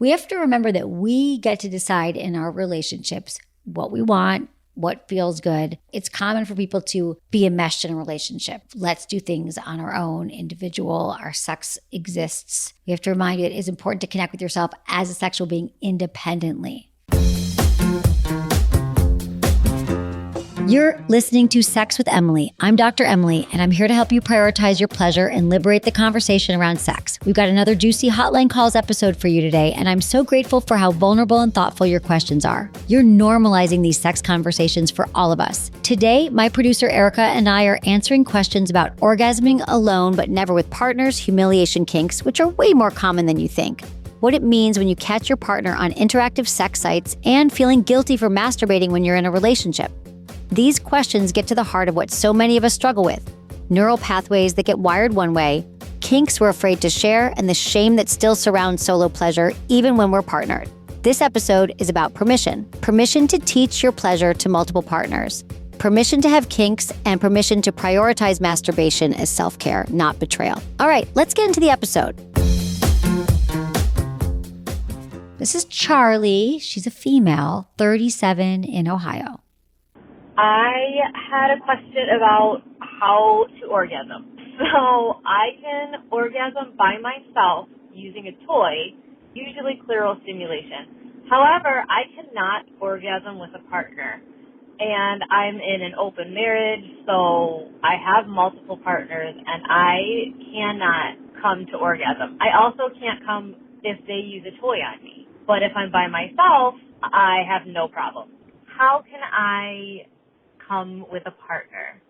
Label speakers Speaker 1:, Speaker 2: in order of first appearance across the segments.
Speaker 1: We have to remember that we get to decide in our relationships what we want, what feels good. It's common for people to be enmeshed in a relationship. Let's do things on our own, individual. Our sex exists. We have to remind you it is important to connect with yourself as a sexual being independently. You're listening to Sex with Emily. I'm Dr. Emily, and I'm here to help you prioritize your pleasure and liberate the conversation around sex. We've got another juicy Hotline Calls episode for you today, and I'm so grateful for how vulnerable and thoughtful your questions are. You're normalizing these sex conversations for all of us. Today, my producer Erica and I are answering questions about orgasming alone but never with partners, humiliation kinks, which are way more common than you think, what it means when you catch your partner on interactive sex sites, and feeling guilty for masturbating when you're in a relationship. These questions get to the heart of what so many of us struggle with: neural pathways that get wired one way, kinks we're afraid to share, and the shame that still surrounds solo pleasure even when we're partnered. This episode is about permission. Permission to teach your pleasure to multiple partners. Permission to have kinks, and permission to prioritize masturbation as self-care, not betrayal. All right, let's get into the episode. This is Charlie. She's a female, 37, in Ohio.
Speaker 2: I had a question about how to orgasm. So I can orgasm by myself using a toy, usually clitoral stimulation. However, I cannot orgasm with a partner. And I'm in an open marriage, so I have multiple partners, and I cannot come to orgasm. I also can't come if they use a toy on me. But if I'm by myself, I have no problem. How can I come with a partner?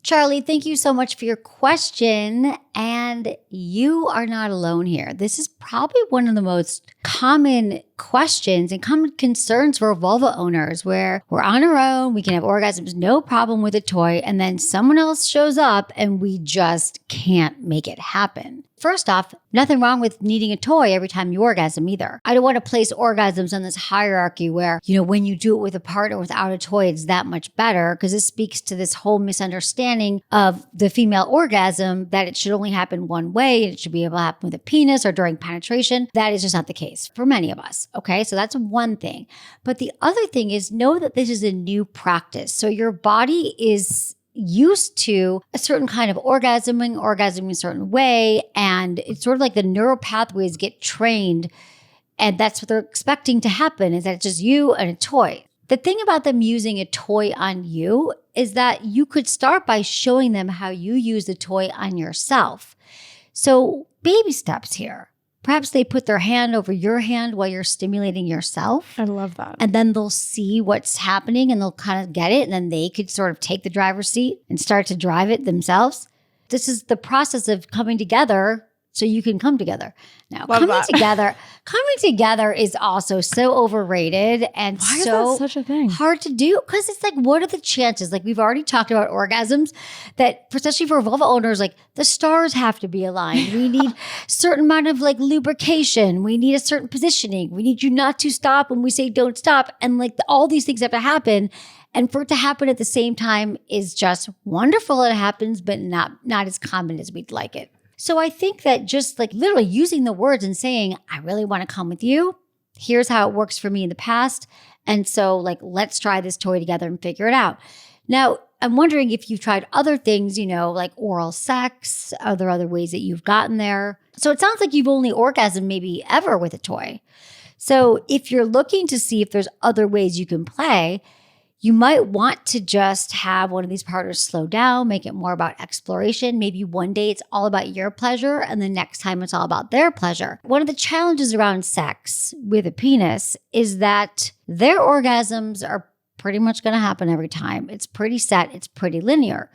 Speaker 1: Charlie, thank you so much for your question. And you are not alone here. This is probably one of the most common questions and common concerns for vulva owners, where we're on our own, we can have orgasms, no problem with a toy, and then someone else shows up and we just can't make it happen. First off, nothing wrong with needing a toy every time you orgasm either. I don't want to place orgasms on this hierarchy where, when you do it with a partner without a toy, it's that much better, because this speaks to this whole misunderstanding of the female orgasm, that it should only happen one way. It should be able to happen with a penis or during penetration. That is just not the case for many of us. Okay, so that's one thing. But the other thing is, know that this is a new practice. So your body is used to a certain kind of orgasming a certain way. And it's sort of like the neural pathways get trained. And that's what they're expecting to happen, is that it's just you and a toy. The thing about them using a toy on you is that you could start by showing them how you use the toy on yourself. So baby steps here. Perhaps they put their hand over your hand while you're stimulating yourself.
Speaker 3: I love that.
Speaker 1: And then they'll see what's happening and they'll kind of get it. And then they could sort of take the driver's seat and start to drive it themselves. This is the process of coming together so you can come together. Now, coming together is also so overrated and
Speaker 3: Why
Speaker 1: so
Speaker 3: is that such a thing?
Speaker 1: Hard to do, because it's like, what are the chances? Like, we've already talked about orgasms, that especially for vulva owners, like the stars have to be aligned. We need a certain amount of like lubrication. We need a certain positioning. We need you not to stop when we say don't stop. And like all these things have to happen. And for it to happen at the same time is just wonderful. It happens, but not as common as we'd like it. So I think that just like literally using the words and saying, I really want to come with you. Here's how it works for me in the past. And so like, let's try this toy together and figure it out. Now, I'm wondering if you've tried other things, like oral sex. Are there other ways that you've gotten there? So it sounds like you've only orgasmed maybe ever with a toy. So if you're looking to see if there's other ways you can play, you might want to just have one of these partners slow down, make it more about exploration. Maybe one day it's all about your pleasure and the next time it's all about their pleasure. One of the challenges around sex with a penis is that their orgasms are pretty much going to happen every time. It's pretty set. It's pretty linear.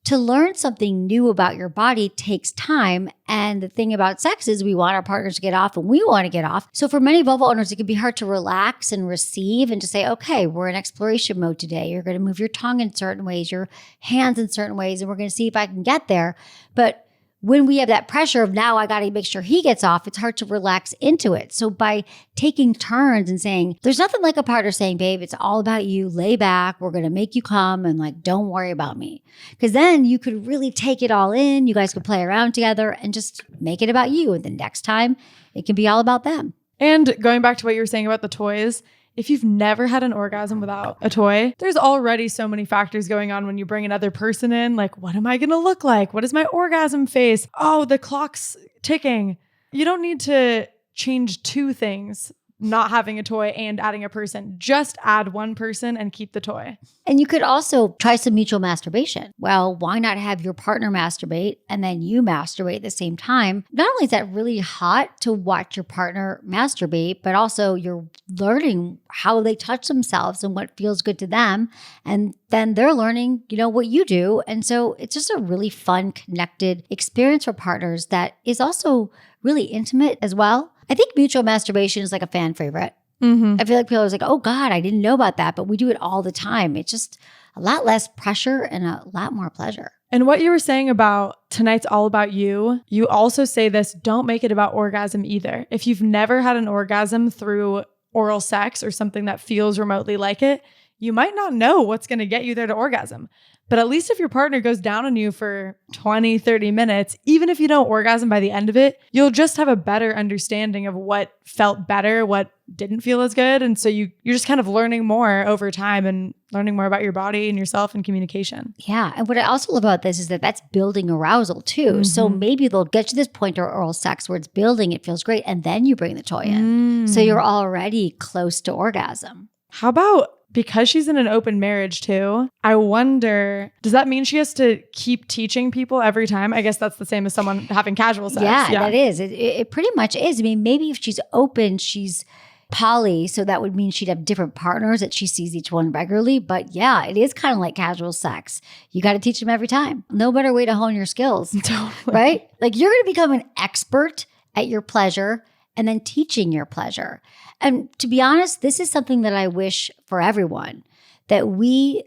Speaker 1: To learn something new about your body takes time. And the thing about sex is we want our partners to get off and we want to get off. So for many vulva owners, it can be hard to relax and receive and to say, okay, we're in exploration mode today. You're going to move your tongue in certain ways, your hands in certain ways, and we're going to see if I can get there. But when we have that pressure of now I got to make sure he gets off, it's hard to relax into it. So by taking turns and saying, there's nothing like a partner saying, babe, it's all about you, lay back, we're going to make you come and like, don't worry about me. Because then you could really take it all in. You guys could play around together and just make it about you. And the next time it can be all about them.
Speaker 3: And going back to what you were saying about the toys, if you've never had an orgasm without a toy, there's already so many factors going on when you bring another person in. Like, what am I going to look like? What is my orgasm face? Oh, the clock's ticking. You don't need to change two things, not having a toy and adding a person. Just add one person and keep the toy.
Speaker 1: And you could also try some mutual masturbation. Well, why not have your partner masturbate and then you masturbate at the same time? Not only is that really hot to watch your partner masturbate, but also you're learning how they touch themselves and what feels good to them. And then they're learning, what you do. And so it's just a really fun, connected experience for partners that is also really intimate as well. I think mutual masturbation is like a fan favorite. Mm-hmm. I feel like people are like, oh God, I didn't know about that, but we do it all the time. It's just a lot less pressure and a lot more pleasure.
Speaker 3: And what you were saying about tonight's all about you, you also say this, don't make it about orgasm either. If you've never had an orgasm through oral sex or something that feels remotely like it, you might not know what's going to get you there to orgasm. But at least if your partner goes down on you for 20, 30 minutes, even if you don't orgasm by the end of it, you'll just have a better understanding of what felt better, what didn't feel as good. And so you're just kind of learning more over time and learning more about your body and yourself and communication.
Speaker 1: Yeah. And what I also love about this is that that's building arousal too. Mm-hmm. So maybe they'll get to this point of oral sex where it's building, it feels great. And then you bring the toy in. So you're already close to orgasm.
Speaker 3: How about, because she's in an open marriage too, I wonder, does that mean she has to keep teaching people every time? I guess that's the same as someone having casual sex.
Speaker 1: Yeah. That is. It pretty much is. I mean, maybe if she's open, she's poly, so that would mean she'd have different partners that she sees each one regularly. But yeah, it is kind of like casual sex. You got to teach them every time. No better way to hone your skills,
Speaker 3: totally.
Speaker 1: Right? Like you're going to become an expert at your pleasure and then teaching your pleasure. And to be honest, this is something that I wish for everyone, that we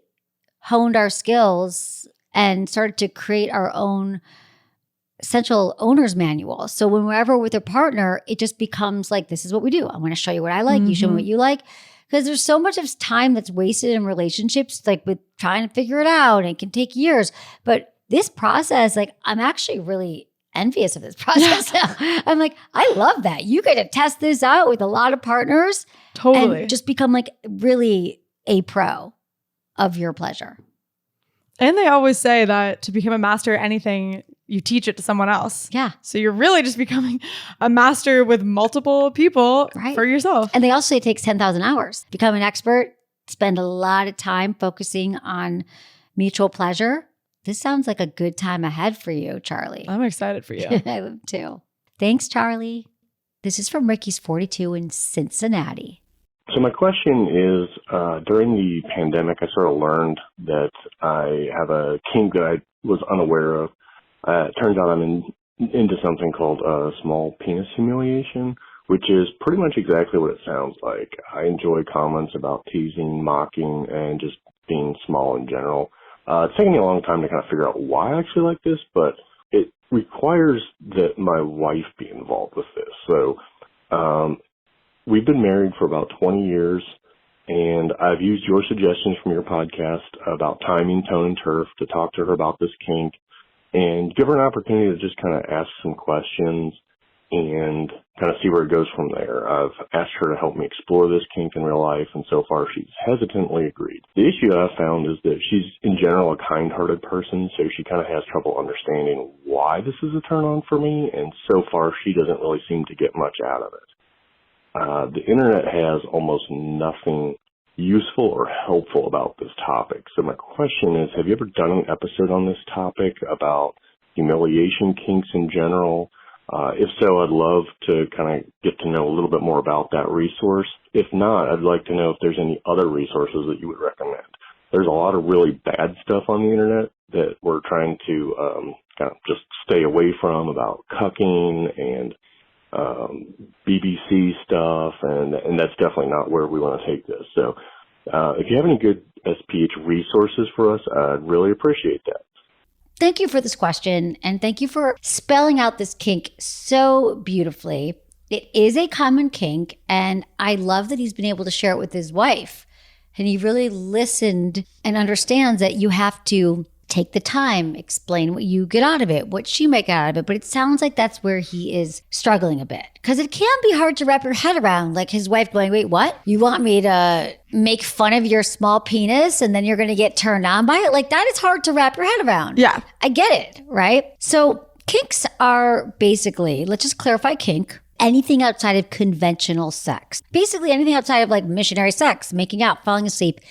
Speaker 1: honed our skills and started to create our own essential owner's manual. So whenever with a partner, it just becomes like, this is what we do. I'm going to show you what I like. Mm-hmm. You show me what you like. Because there's so much of time that's wasted in relationships, like with trying to figure it out. And it can take years. But this process, like I'm actually really envious of this process now. I'm like, I love that. You get to test this out with a lot of partners.
Speaker 3: Totally.
Speaker 1: And just become like really a pro of your pleasure.
Speaker 3: And they always say that to become a master at anything, you teach it to someone else.
Speaker 1: Yeah.
Speaker 3: So you're really just becoming a master with multiple people for yourself.
Speaker 1: And they also say it takes 10,000 hours. Become an expert, spend a lot of time focusing on mutual pleasure. This sounds like a good time ahead for you, Charlie.
Speaker 3: I'm excited for you.
Speaker 1: I am too. Thanks, Charlie. This is from Ricky's 42 in Cincinnati.
Speaker 4: So my question is, during the pandemic, I sort of learned that I have a kink that I was unaware of. It turns out I'm into something called small penis humiliation, which is pretty much exactly what it sounds like. I enjoy comments about teasing, mocking, and just being small in general. It's taken me a long time to kind of figure out why I actually like this, but it requires that my wife be involved with this. So we've been married for about 20 years, and I've used your suggestions from your podcast about timing, tone, and turf to talk to her about this kink and give her an opportunity to just kind of ask some questions and kind of see where it goes from there. I've asked her to help me explore this kink in real life, and so far she's hesitantly agreed. The issue I've found is that she's, in general, a kind-hearted person, so she kind of has trouble understanding why this is a turn-on for me, and so far she doesn't really seem to get much out of it. The internet has almost nothing useful or helpful about this topic. So my question is, have you ever done an episode on this topic about humiliation kinks in general? If so, I'd love to kind of get to know a little bit more about that resource. If not, I'd like to know if there's any other resources that you would recommend. There's a lot of really bad stuff on the internet that we're trying to kind of just stay away from, about cucking and BBC stuff, and that's definitely not where we want to take this. So if you have any good SPH resources for us, I'd really appreciate that.
Speaker 1: Thank you for this question, and thank you for spelling out this kink so beautifully. It is a common kink, and I love that he's been able to share it with his wife. And he really listened and understands that you have to take the time, explain what you get out of it, what she might get out of it. But it sounds like that's where he is struggling a bit, because it can be hard to wrap your head around, like his wife going, wait, what? You want me to make fun of your small penis and then you're going to get turned on by it? Like, that is hard to wrap your head around.
Speaker 3: Yeah.
Speaker 1: I get it, right? So kinks are basically, let's just clarify kink, anything outside of conventional sex. Basically anything outside of like missionary sex, making out, falling asleep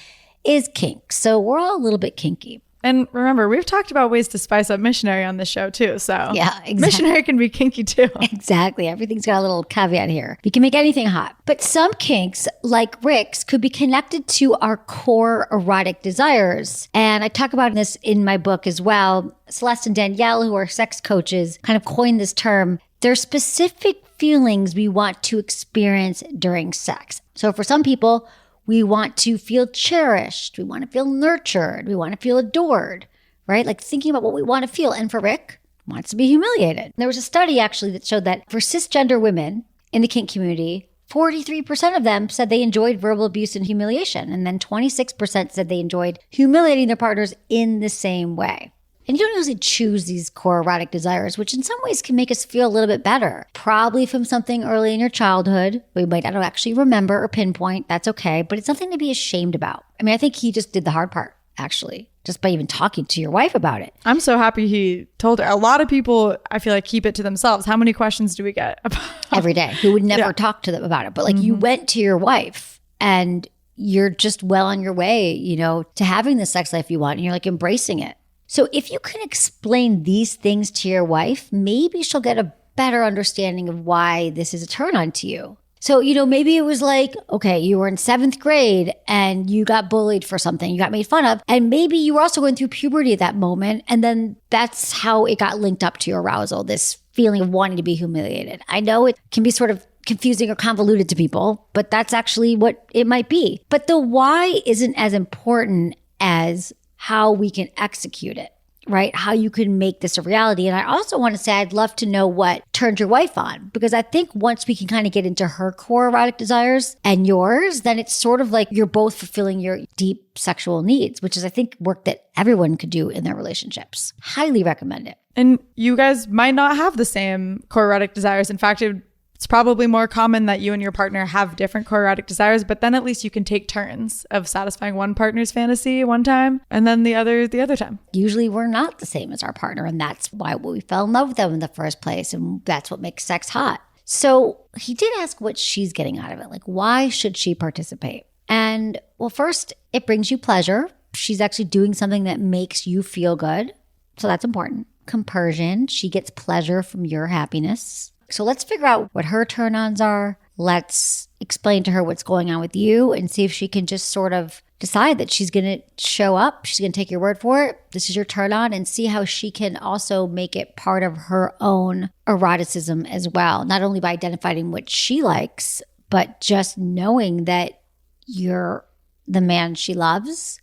Speaker 1: is kink. So we're all a little bit kinky.
Speaker 3: And remember, we've talked about ways to spice up missionary on this show too. So
Speaker 1: yeah, exactly.
Speaker 3: Missionary can be kinky too.
Speaker 1: Exactly. Everything's got a little caveat here. You can make anything hot. But some kinks, like Rick's, could be connected to our core erotic desires. And I talk about this in my book as well. Celeste and Danielle, who are sex coaches, kind of coined this term. There's specific feelings we want to experience during sex. So for some people, we want to feel cherished. We want to feel nurtured. We want to feel adored, right? Like thinking about what we want to feel. And for Rick, wants to be humiliated. There was a study actually that showed that for cisgender women in the kink community, 43% of them said they enjoyed verbal abuse and humiliation. And then 26% said they enjoyed humiliating their partners in the same way. And you don't usually choose these core erotic desires, which in some ways can make us feel a little bit better. Probably from something early in your childhood. We might not actually remember or pinpoint. That's okay. But it's something to be ashamed about. I mean, I think he just did the hard part, actually, just by even talking to your wife about it.
Speaker 3: I'm so happy he told her. A lot of people, I feel like, keep it to themselves. How many questions do we get about
Speaker 1: every day? Who would never talk to them about it. But like you went to your wife and you're just well on your way, you know, to having the sex life you want. And you're like embracing it. So if you can explain these things to your wife, maybe she'll get a better understanding of why this is a turn on to you. So, you know, maybe it was like, okay, you were in 7th grade and you got bullied for something, you got made fun of. And maybe you were also going through puberty at that moment. And then that's how it got linked up to your arousal, this feeling of wanting to be humiliated. I know it can be sort of confusing or convoluted to people, but that's actually what it might be. But the why isn't as important as how we can execute it, right? How you can make this a reality. And I also want to say, I'd love to know what turned your wife on, because I think once we can kind of get into her core erotic desires and yours, then it's sort of like you're both fulfilling your deep sexual needs, which is, I think, work that everyone could do in their relationships. Highly recommend it.
Speaker 3: And you guys might not have the same core erotic desires. In fact, it's probably more common that you and your partner have different core erotic desires, but then at least you can take turns of satisfying one partner's fantasy one time and then the other time.
Speaker 1: Usually we're not the same as our partner, and that's why we fell in love with them in the first place, and that's what makes sex hot. So he did ask what she's getting out of it. Like, why should she participate? And well, first, it brings you pleasure. She's actually doing something that makes you feel good. So that's important. Compersion, she gets pleasure from your happiness. So let's figure out what her turn-ons are. Let's explain to her what's going on with you and see if she can just sort of decide that she's going to show up. She's going to take your word for it. This is your turn-on, and see how she can also make it part of her own eroticism as well. Not only by identifying what she likes, but just knowing that you're the man she loves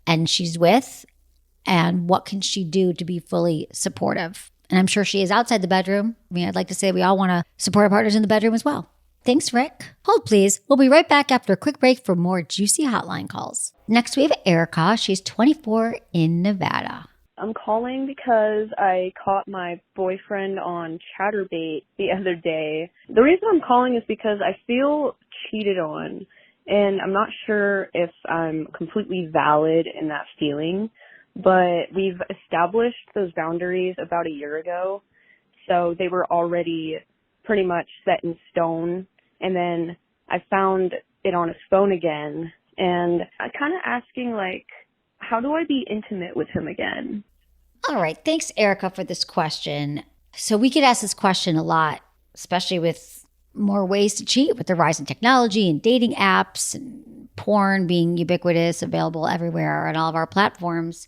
Speaker 1: and she's with, and what can she do to be fully supportive. And I'm sure she is outside the bedroom. I mean, I'd like to say we all want to support our partners in the bedroom as well. Thanks, Rick. Hold, please. We'll be right back after a quick break for more juicy hotline calls. Next, we have Erica. She's 24 in Nevada.
Speaker 5: I'm calling because I caught my boyfriend on Chatterbait the other day. The reason I'm calling is because I feel cheated on, and I'm not sure if I'm completely valid in that feeling. But we've established those boundaries about a year ago. So they were already pretty much set in stone. And then I found it on his phone again. And I'm kind of asking, like, how do I be intimate with him again?
Speaker 1: All right. Thanks, Erica, for this question. So we could ask this question a lot, especially with more ways to cheat with the rise in technology and dating apps and porn being ubiquitous, available everywhere on all of our platforms.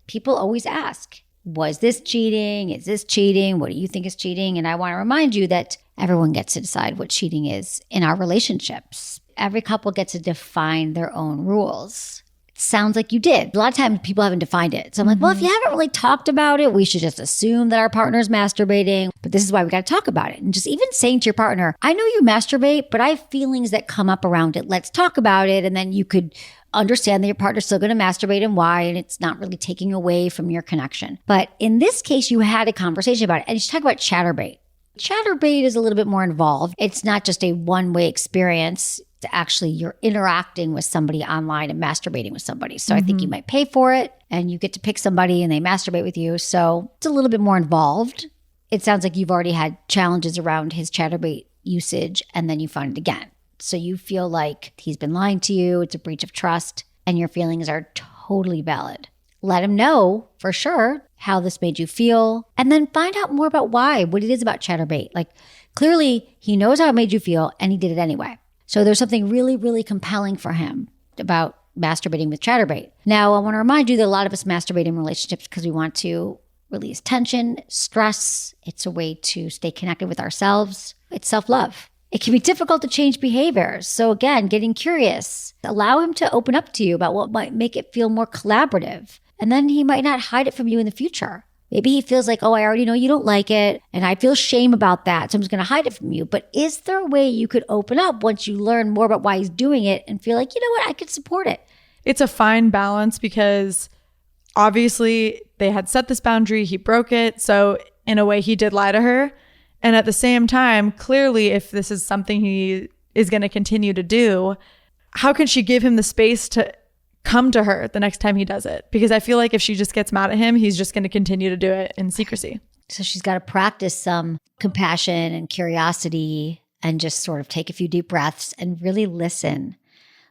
Speaker 1: People always ask, was this cheating? Is this cheating? What do you think is cheating? And I want to remind you that everyone gets to decide what cheating is in our relationships. Every couple gets to define their own rules. sounds like you did. A lot of times people haven't defined it. So I'm like, well, if you haven't really talked about it, we should just assume that our partner's masturbating. But this is why we got to talk about it. And just even saying to your partner, I know you masturbate, but I have feelings that come up around it. Let's talk about it. And then you could understand that your partner's still going to masturbate and why, and it's not really taking away from your connection. But in this case, you had a conversation about it. And you talk about Chatterbait. Chatterbait is a little bit more involved. It's not just a one-way experience. Actually, you're interacting with somebody online and masturbating with somebody. So I think you might pay for it and you get to pick somebody and they masturbate with you. So it's a little bit more involved. It sounds like you've already had challenges around his Chatterbait usage and then you found it again. So you feel like he's been lying to you. It's a breach of trust and your feelings are totally valid. Let him know for sure how this made you feel and then find out more about why, what it is about Chatterbait. Like clearly he knows how it made you feel and he did it anyway. So there's something really, really compelling for him about masturbating with Chatterbait. Now, I want to remind you that a lot of us masturbate in relationships because we want to release tension, stress. It's a way to stay connected with ourselves. It's self-love. It can be difficult to change behaviors. So again, getting curious. Allow him to open up to you about what might make it feel more collaborative. And then he might not hide it from you in the future. Maybe he feels like, oh, I already know you don't like it, and I feel shame about that, so I'm just going to hide it from you. But is there a way you could open up once you learn more about why he's doing it and feel like, you know what, I could support it?
Speaker 3: It's a fine balance because obviously they had set this boundary, he broke it, so in a way he did lie to her. And at the same time, clearly if this is something he is going to continue to do, how can she give him the space to come to her the next time he does it? Because I feel like if she just gets mad at him, he's just going to continue to do it in secrecy.
Speaker 1: So she's got to practice some compassion and curiosity and just sort of take a few deep breaths and really listen.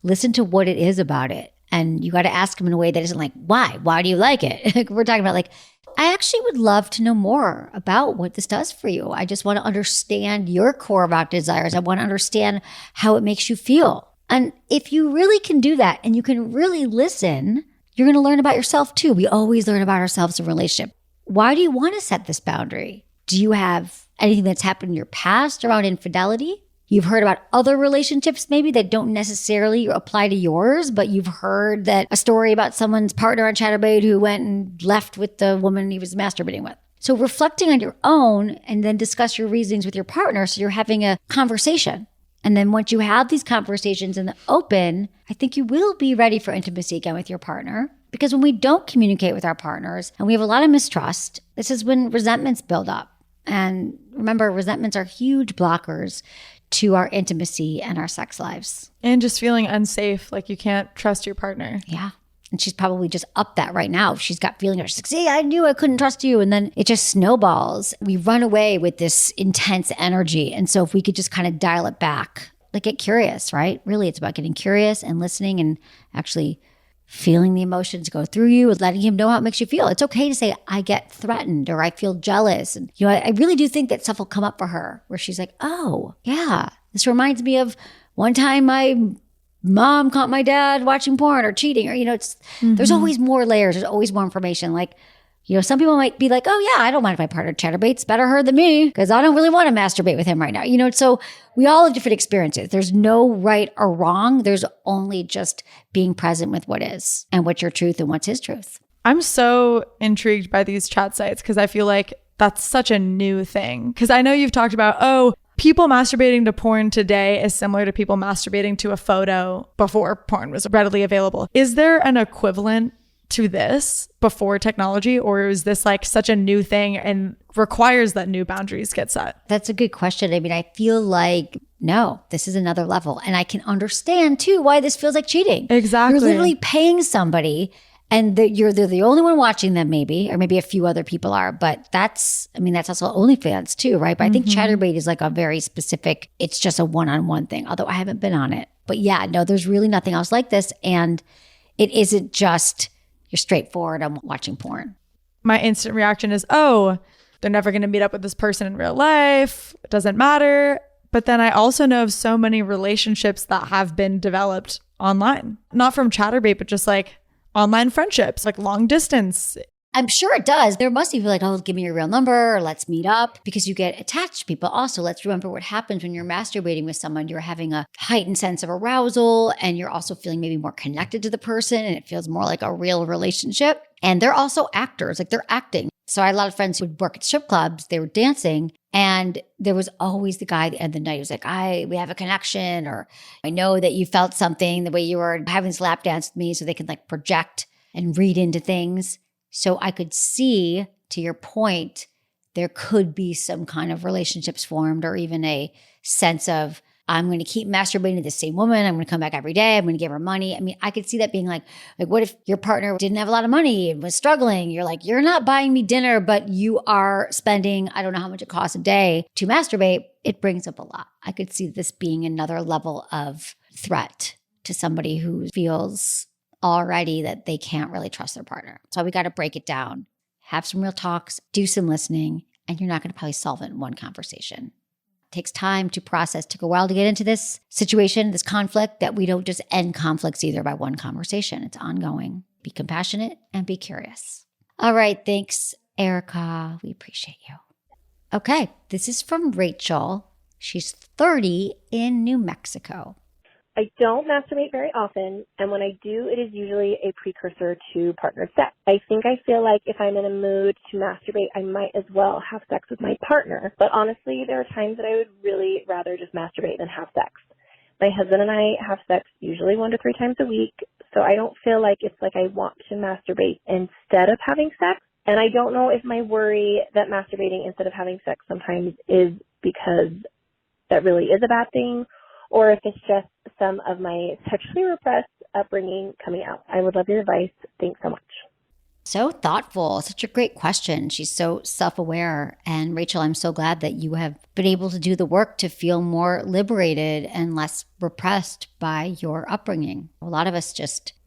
Speaker 1: Listen to what it is about it. And you got to ask him in a way that isn't like, why? Why do you like it? We're talking about like, I actually would love to know more about what this does for you. I just want to understand your core erotic desires. I want to understand how it makes you feel. And if you really can do that and you can really listen, you're going to learn about yourself too. We always learn about ourselves in a relationship. Why do you want to set this boundary? Do you have anything that's happened in your past around infidelity? You've heard about other relationships maybe that don't necessarily apply to yours, but you've heard that a story about someone's partner on Chatterbait who went and left with the woman he was masturbating with. So reflecting on your own and then discuss your reasonings with your partner so you're having a conversation. And then once you have these conversations in the open, I think you will be ready for intimacy again with your partner. Because when we don't communicate with our partners and we have a lot of mistrust, this is when resentments build up. And remember, resentments are huge blockers to our intimacy and our sex lives.
Speaker 3: And just feeling unsafe, like you can't trust your partner.
Speaker 1: Yeah. And she's probably just up that right now. She's got feelings. She's like, see, I knew I couldn't trust you. And then it just snowballs. We run away with this intense energy. And so if we could just kind of dial it back, like get curious, right? Really, it's about getting curious and listening and actually feeling the emotions go through you and letting him know how it makes you feel. It's okay to say, I get threatened or I feel jealous. And, you know, I really do think that stuff will come up for her where she's like, oh, yeah, this reminds me of one time my mom caught my dad watching porn or cheating, or, you know, it's, there's always more layers. There's always more information. Like, you know, some people might be like, oh yeah, I don't mind if my partner chatterbaits, better her than me because I don't really want to masturbate with him right now. You know, so we all have different experiences. There's no right or wrong. There's only just being present with what is and what's your truth and what's his truth.
Speaker 3: I'm so intrigued by these chat sites because I feel like that's such a new thing. Because I know you've talked about, oh, people masturbating to porn today is similar to people masturbating to a photo before porn was readily available. Is there an equivalent to this before technology, or is this like such a new thing and requires that new boundaries get set?
Speaker 1: That's a good question. I mean, I feel like, no, this is another level. And I can understand too why this feels like cheating.
Speaker 3: Exactly.
Speaker 1: You're literally paying somebody and they're the only one watching them maybe, or maybe a few other people are, but that's also OnlyFans too, right? But I think Chatterbait is like a very specific, it's just a one-on-one thing, although I haven't been on it. But yeah, no, there's really nothing else like this. And it isn't just, you're straightforward, I'm watching porn.
Speaker 3: My instant reaction is, oh, they're never going to meet up with this person in real life. It doesn't matter. But then I also know of so many relationships that have been developed online, not from Chatterbait, but just like online friendships, like long distance.
Speaker 1: I'm sure it does. There must be like, oh, give me your real number or let's meet up, because you get attached to people. Also, let's remember what happens when you're masturbating with someone. You're having a heightened sense of arousal and you're also feeling maybe more connected to the person and it feels more like a real relationship. And they're also actors, like they're acting. So I had a lot of friends who would work at strip clubs, they were dancing, and there was always the guy at the end of the night who was like, we have a connection, or I know that you felt something the way you were having this lap dance with me, so they could like project and read into things. So I could see, to your point, there could be some kind of relationships formed, or even a sense of, I'm going to keep masturbating to the same woman. I'm going to come back every day. I'm going to give her money. I mean, I could see that being like, what if your partner didn't have a lot of money and was struggling? You're like, you're not buying me dinner, but you are spending, I don't know how much it costs a day to masturbate. It brings up a lot. I could see this being another level of threat to somebody who feels already that they can't really trust their partner. So we got to break it down, have some real talks, do some listening, and you're not going to probably solve it in one conversation. Takes time to process. Took a while to get into this situation, this conflict, that we don't just end conflicts either by one conversation. It's ongoing. Be compassionate and be curious. All right. Thanks, Erica. We appreciate you. Okay. This is from Rachel. She's 30 in New Mexico.
Speaker 6: I don't masturbate very often, and when I do, it is usually a precursor to partnered sex. I think I feel like if I'm in a mood to masturbate, I might as well have sex with my partner. But honestly, there are times that I would really rather just masturbate than have sex. My husband and I have sex usually 1 to 3 times a week, so I don't feel like it's like I want to masturbate instead of having sex. And I don't know if my worry that masturbating instead of having sex sometimes is because that really is a bad thing, or if it's just some of my sexually repressed upbringing coming out. I would love your advice. Thanks so much.
Speaker 1: So thoughtful. Such a great question. She's so self-aware. And Rachel, I'm so glad that you have been able to do the work to feel more liberated and less repressed by your upbringing. A lot of us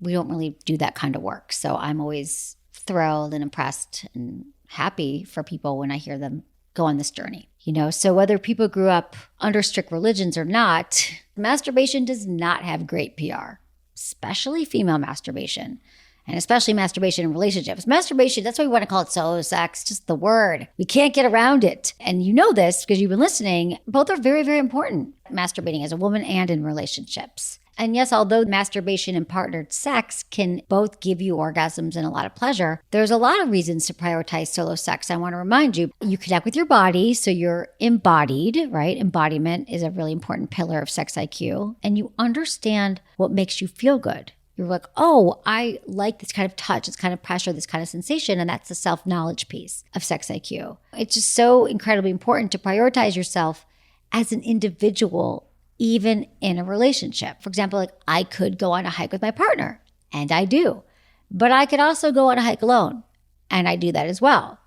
Speaker 1: we don't really do that kind of work. So I'm always thrilled and impressed and happy for people when I hear them go on this journey. So whether people grew up under strict religions or not, masturbation does not have great PR, especially female masturbation, and especially masturbation in relationships. Masturbation, that's why we want to call it solo sex, just the word. We can't get around it. And you know this because you've been listening. Both are very, very important, masturbating as a woman and in relationships. And yes, although masturbation and partnered sex can both give you orgasms and a lot of pleasure, there's a lot of reasons to prioritize solo sex. I want to remind you, you connect with your body, so you're embodied, right? Embodiment is a really important pillar of sex IQ. And you understand what makes you feel good. You're like, oh, I like this kind of touch, this kind of pressure, this kind of sensation. And that's the self-knowledge piece of sex IQ. It's just so incredibly important to prioritize yourself as an individual, even in a relationship. For example, like I could go on a hike with my partner, and I do, but I could also go on a hike alone, and I do that as well.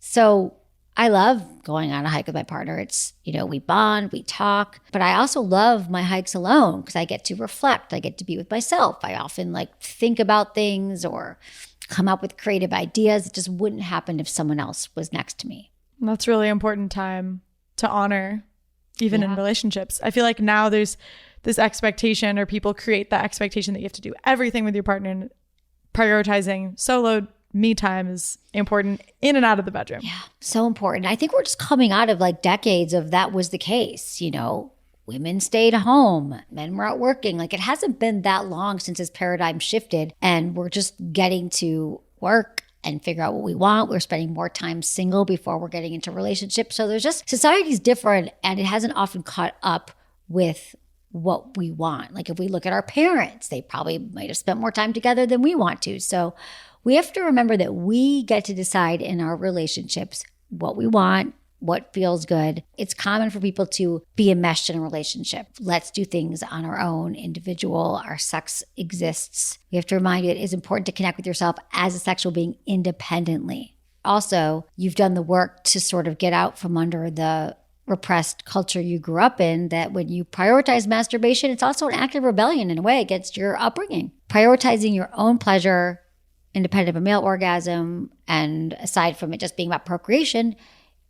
Speaker 1: So I love going on a hike with my partner. It's, we bond, we talk, but I also love my hikes alone because I get to reflect. I get to be with myself. I often think about things or come up with creative ideas that just wouldn't happen if someone else was next to me.
Speaker 3: That's really important time to honor. Even in relationships. I feel like now there's this expectation, or people create that expectation that you have to do everything with your partner, and prioritizing solo me time is important in and out of the bedroom.
Speaker 1: Yeah, so important. I think we're just coming out of decades of that was the case. Women stayed home, men were out working. It hasn't been that long since this paradigm shifted, and we're just getting to work and figure out what we want. We're spending more time single before we're getting into relationships. So there's just, society's different, and it hasn't often caught up with what we want. If we look at our parents, they probably might have spent more time together than we want to. So we have to remember that we get to decide in our relationships what we want, what feels good. It's common for people to be enmeshed in a relationship. Let's do things on our own, individual. Our sex exists. We have to remind you it is important to connect with yourself as a sexual being independently. Also, you've done the work to sort of get out from under the repressed culture you grew up in, that when you prioritize masturbation, it's also an act of rebellion in a way against your upbringing. Prioritizing your own pleasure, independent of a male orgasm, and aside from it just being about procreation,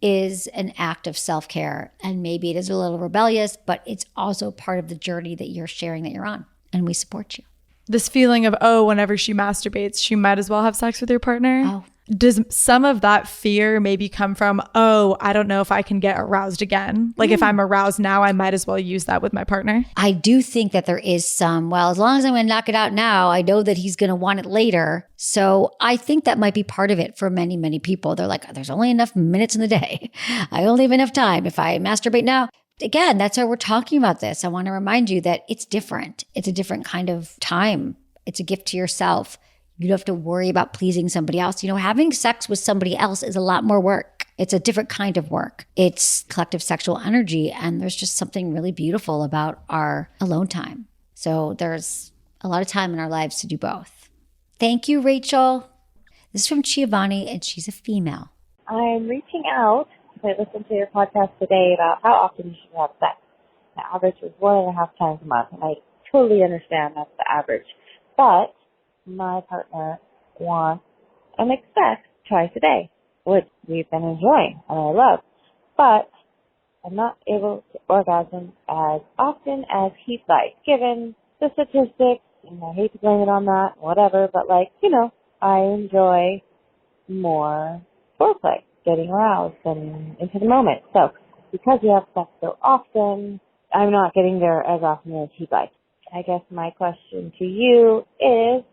Speaker 1: is an act of self-care. And maybe it is a little rebellious, but it's also part of the journey that you're sharing, that you're on. And we support you.
Speaker 3: This feeling of, whenever she masturbates, she might as well have sex with your partner.
Speaker 1: Oh,
Speaker 3: Does some of that fear maybe come from, oh, I don't know if I can get aroused again? Like if I'm aroused now, I might as well use that with my partner.
Speaker 1: I do think that there is some, well, as long as I'm going to knock it out now, I know that he's going to want it later. So I think that might be part of it for many, many people. They're like, there's only enough minutes in the day. I only have enough time. If I masturbate now, again, that's why we're talking about this. I want to remind you that it's different. It's a different kind of time. It's a gift to yourself. You don't have to worry about pleasing somebody else. You know, having sex with somebody else is a lot more work. It's a different kind of work. It's collective sexual energy. And there's just something really beautiful about our alone time. So there's a lot of time in our lives to do both. Thank you, Rachel. This is from Giovani, and she's a female.
Speaker 6: I'm reaching out because I listened to your podcast today about how often you should have sex. The average is 1.5 times a month, and I totally understand that's the average. But my partner wants and expects twice a day, which we've been enjoying and I love. But I'm not able to orgasm as often as he'd like, given the statistics, and I hate to blame it on that, whatever, but like, you know, I enjoy more foreplay, getting aroused and into the moment. So because we have sex so often, I'm not getting there as often as he'd like. I guess my question to you is,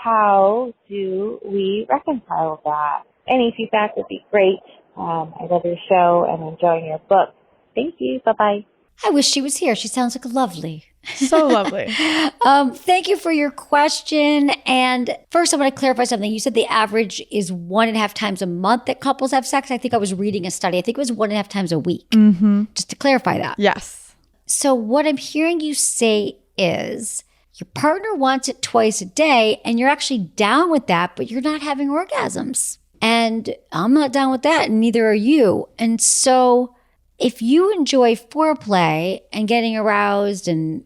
Speaker 6: how do we reconcile that? Any feedback would be great. I love your show and enjoying your book. Thank you. Bye-bye.
Speaker 1: I wish she was here. She sounds like lovely.
Speaker 3: So lovely.
Speaker 1: Thank you for your question. And first, I want to clarify something. You said the average is 1.5 times a month that couples have sex. I think I was reading a study. I think it was 1.5 times a week.
Speaker 3: Mm-hmm.
Speaker 1: Just to clarify that.
Speaker 3: Yes.
Speaker 1: So what I'm hearing you say is your partner wants it twice a day and you're actually down with that, but you're not having orgasms. And I'm not down with that, and neither are you. And so if you enjoy foreplay and getting aroused and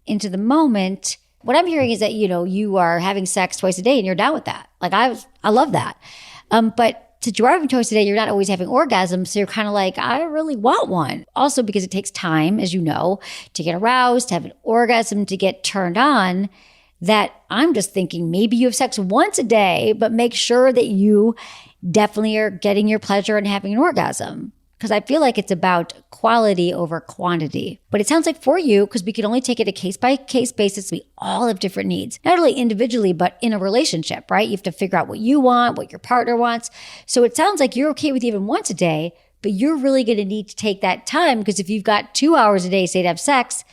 Speaker 1: into the moment, what I'm hearing is that, you know, you are having sex twice a day and you're down with that. Like I love that. But since you are having twice a day, you're not always having orgasms. So you're kind of like, I really want one. Also because it takes time, as you know, to get aroused, to have an orgasm, to get turned on, that I'm just thinking maybe you have sex once a day, but make sure that you definitely are getting your pleasure and having an orgasm. Because I feel like it's about quality over quantity. But it sounds like for you, because we can only take it a case-by-case basis, we all have different needs. Not only individually, but in a relationship, right? You have to figure out what you want, what your partner wants. So it sounds like you're okay with even once a day, but you're really going to need to take that time, because if you've got 2 hours a day, say, to have sex,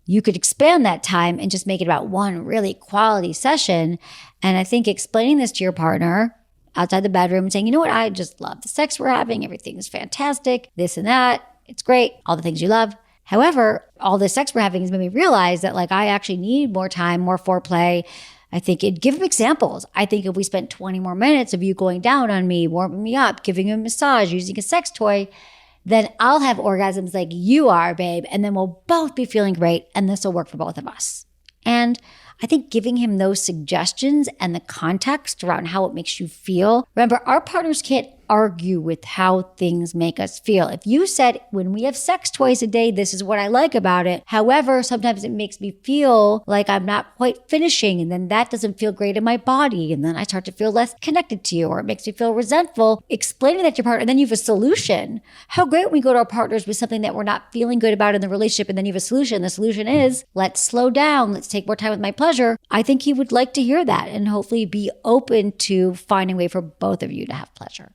Speaker 1: you could expand that time and just make it about one really quality session. And I think explaining this to your partner outside the bedroom and saying, you know what, I just love the sex we're having. Everything is fantastic. This and that. It's great. All the things you love. However, all the sex we're having has made me realize that like I actually need more time, more foreplay. I think it'd give him examples. I think if we spent 20 more minutes of you going down on me, warming me up, giving him a massage, using a sex toy, then I'll have orgasms like you are, babe. And then we'll both be feeling great. And this will work for both of us. And I think giving him those suggestions and the context around how it makes you feel. Remember, our partners can't argue with how things make us feel. If you said, when we have sex twice a day, this is what I like about it. However, sometimes it makes me feel like I'm not quite finishing, and then that doesn't feel great in my body. And then I start to feel less connected to you, or it makes me feel resentful. Explaining that to your partner, and then you have a solution. How great when we go to our partners with something that we're not feeling good about in the relationship, and then you have a solution. The solution is, let's slow down. Let's take more time with my pleasure. I think he would like to hear that and hopefully be open to finding a way for both of you to have pleasure.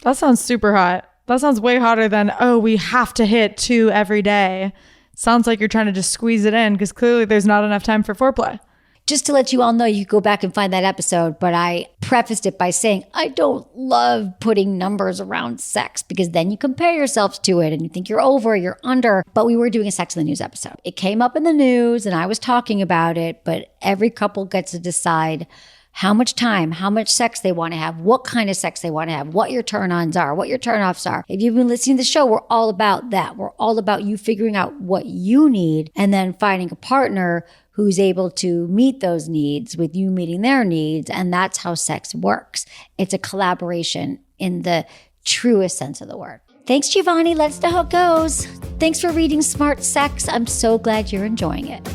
Speaker 3: That sounds super hot. That sounds way hotter than, oh, we have to hit 2 every day. Sounds like you're trying to just squeeze it in because clearly there's not enough time for foreplay.
Speaker 1: Just to let you all know, you can go back and find that episode, but I prefaced it by saying I don't love putting numbers around sex because then you compare yourselves to it and you think you're over, you're under. But we were doing a Sex in the News episode. It came up in the news and I was talking about it, but every couple gets to decide how much time, how much sex they want to have, what kind of sex they want to have, what your turn-ons are, what your turn-offs are. If you've been listening to the show, we're all about that. We're all about you figuring out what you need and then finding a partner who's able to meet those needs with you meeting their needs. And that's how sex works. It's a collaboration in the truest sense of the word. Thanks, Giovani. Let us know how it goes. Thanks for reading Smart Sex. I'm so glad you're enjoying it.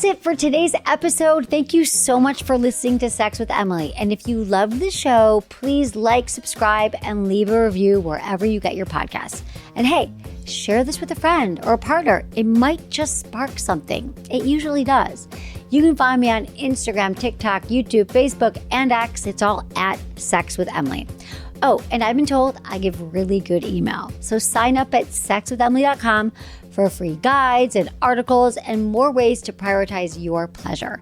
Speaker 1: it for today's episode. Thank you so much for listening to Sex with Emily. And if you love the show, please like, subscribe, and leave a review wherever you get your podcasts. And hey, share this with a friend or a partner. It might just spark something. It usually does. You can find me on Instagram, TikTok, YouTube, Facebook, and X. It's all at Sex with Emily. Oh, and I've been told I give really good email. So sign up at sexwithemily.com for free guides and articles and more ways to prioritize your pleasure.